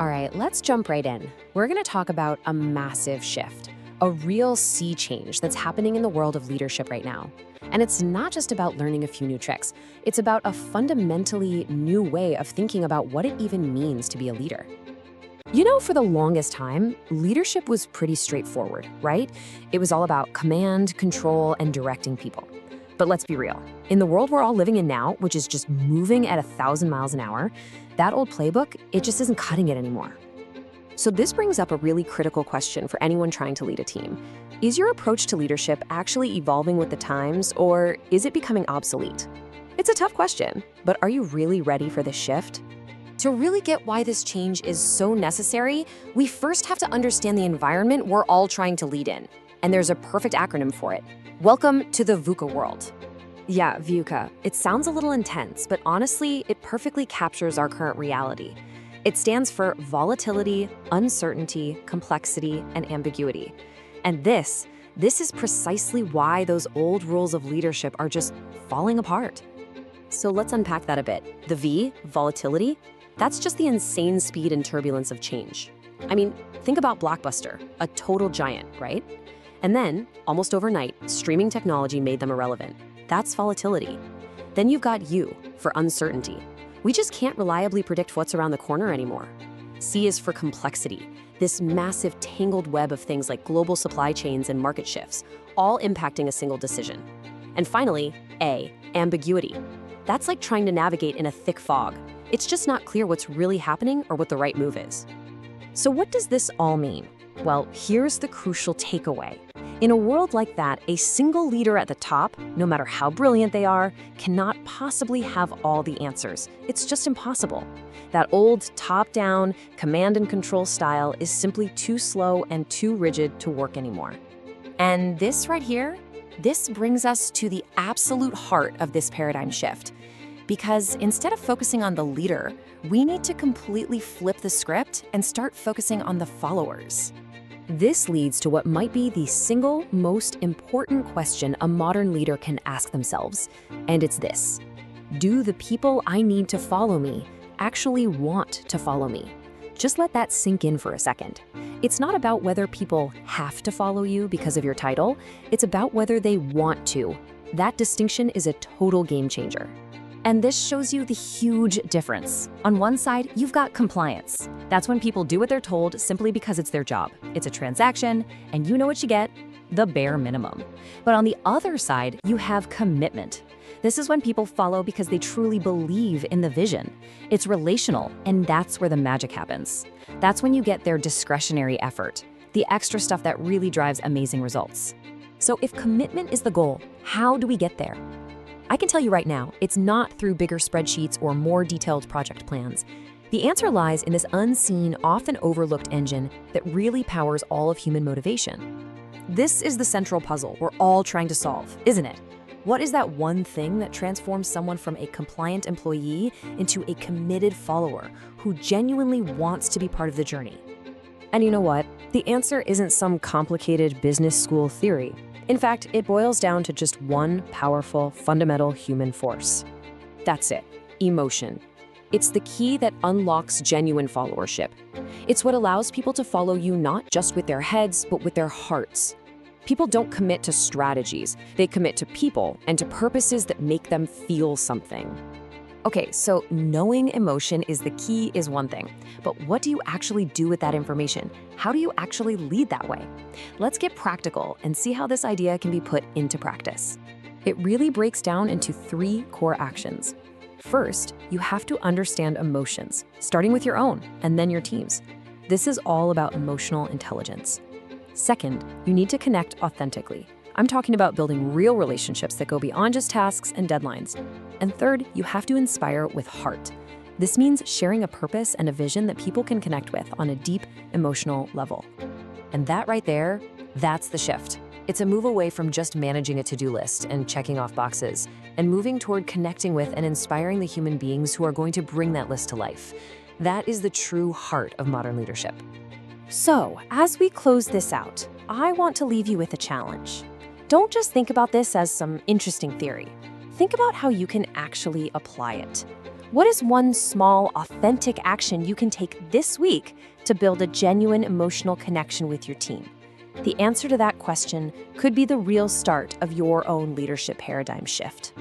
All right, let's jump right in. We're going to talk about a massive shift, a real sea change that's happening in the world of leadership right now. And it's not just about learning a few new tricks, it's about a fundamentally new way of thinking about what it even means to be a leader. For the longest time, leadership was pretty straightforward, right? It was all about command, control, and directing people. But let's be real. In the world we're all living in now, which is just moving at 1,000 miles an hour, that old playbook, it just isn't cutting it anymore. So this brings up a really critical question for anyone trying to lead a team. Is your approach to leadership actually evolving with the times, or is it becoming obsolete? It's a tough question, but are you really ready for this shift? To really get why this change is so necessary, we first have to understand the environment we're all trying to lead in. And there's a perfect acronym for it. Welcome to the VUCA world. Yeah, VUCA. It sounds a little intense, but honestly, it perfectly captures our current reality. It stands for volatility, uncertainty, complexity, and ambiguity. And this is precisely why those old rules of leadership are just falling apart. So let's unpack that a bit. The V, volatility, that's just the insane speed and turbulence of change. I mean, think about Blockbuster, a total giant, right? And then, almost overnight, streaming technology made them irrelevant. That's volatility. Then you've got U for uncertainty. We just can't reliably predict what's around the corner anymore. C is for complexity, this massive tangled web of things like global supply chains and market shifts, all impacting a single decision. And finally, A, ambiguity. That's like trying to navigate in a thick fog. It's just not clear what's really happening or what the right move is. So what does this all mean? Well, here's the crucial takeaway. In a world like that, a single leader at the top, no matter how brilliant they are, cannot possibly have all the answers. It's just impossible. That old top-down, command and control style is simply too slow and too rigid to work anymore. And this right here, this brings us to the absolute heart of this paradigm shift. Because instead of focusing on the leader, we need to completely flip the script and start focusing on the followers. This leads to what might be the single most important question a modern leader can ask themselves, and it's this: do the people I need to follow me actually want to follow me? Just let that sink in for a second. It's not about whether people have to follow you because of your title, it's about whether they want to. That distinction is a total game changer. And this shows you the huge difference. On one side, you've got compliance. That's when people do what they're told simply because it's their job. It's a transaction, and you know what you get: the bare minimum. But on the other side, you have commitment. This is when people follow because they truly believe in the vision. It's relational, and that's where the magic happens. That's when you get their discretionary effort, the extra stuff that really drives amazing results. So if commitment is the goal, how do we get there? I can tell you right now, it's not through bigger spreadsheets or more detailed project plans. The answer lies in this unseen, often overlooked engine that really powers all of human motivation. This is the central puzzle we're all trying to solve, isn't it? What is that one thing that transforms someone from a compliant employee into a committed follower who genuinely wants to be part of the journey? And you know what? The answer isn't some complicated business school theory. In fact, it boils down to just one powerful, fundamental human force. That's it: emotion. It's the key that unlocks genuine followership. It's what allows people to follow you not just with their heads, but with their hearts. People don't commit to strategies. They commit to people and to purposes that make them feel something. Okay, so knowing emotion is the key is one thing, but what do you actually do with that information? How do you actually lead that way? Let's get practical and see how this idea can be put into practice. It really breaks down into 3 core actions. First, you have to understand emotions, starting with your own and then your team's. This is all about emotional intelligence. Second, you need to connect authentically. I'm talking about building real relationships that go beyond just tasks and deadlines. And third, you have to inspire with heart. This means sharing a purpose and a vision that people can connect with on a deep emotional level. And that right there, that's the shift. It's a move away from just managing a to-do list and checking off boxes, and moving toward connecting with and inspiring the human beings who are going to bring that list to life. That is the true heart of modern leadership. So, as we close this out, I want to leave you with a challenge. Don't just think about this as some interesting theory. Think about how you can actually apply it. What is one small, authentic action you can take this week to build a genuine emotional connection with your team? The answer to that question could be the real start of your own leadership paradigm shift.